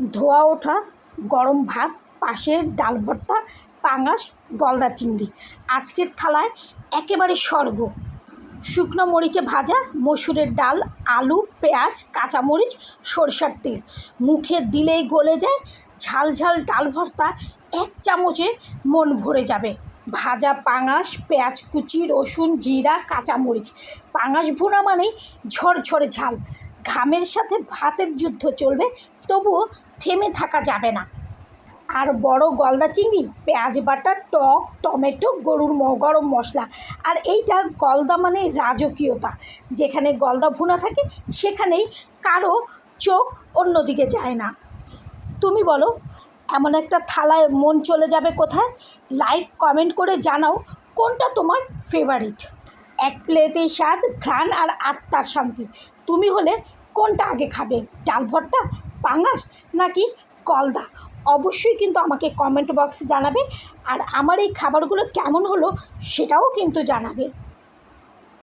ধোয়া ওঠা গরম ভাত, পাশে ডাল ভর্তা, পাঙাশ, গলদা চিংড়ি। আজকের থালায় একেবারে স্বর্গ। শুকনো মরিচে ভাজা মসুরের ডাল, আলু, পেঁয়াজ, কাঁচামরিচ, সরষের তেল, মুখে দিলেই গলে যায়। ঝাল ঝাল ডাল ভর্তা এক চামচে মন ভরে যাবে। ভাজা পাঙাশ, পেঁয়াজ কুচি, রসুন, জিরা, কাঁচামরিচ। পাঙাশ ভুনা মানেই ঝরঝরে ঝাল। ঘামের সাথে ভাতের যুদ্ধ চলবে, তবুও থেমে থাকা যাবে না। আর বড় গলদা চিংড়ি, পেঁয়াজ বাটা, টক, টমেটো, গরম মশলা। আর এইটা গলদা মানে রাজকীয়তা। যেখানে গলদা ভুনা থাকে সেখানেই কারো চোখ অন্যদিকে যায় না। তুমি বলো, এমন একটা থালায় মন চলে যাবে কোথায়? লাইক কমেন্ট করে জানাও কোনটা তোমার ফেভারিট। এক প্লেটে স্বাদ, ঘ্রাণ আর আত্মার শান্তি। তুমি হলে কোনটা আগে খাবে? ডাল ভর্তা, পাঙাশ নাকি গলদা? অবশ্যই কিন্তু আমাকে কমেন্ট বক্সে জানাবে। আর আমার এই খাবারগুলো কেমন হলো সেটাও কিন্তু জানাবে।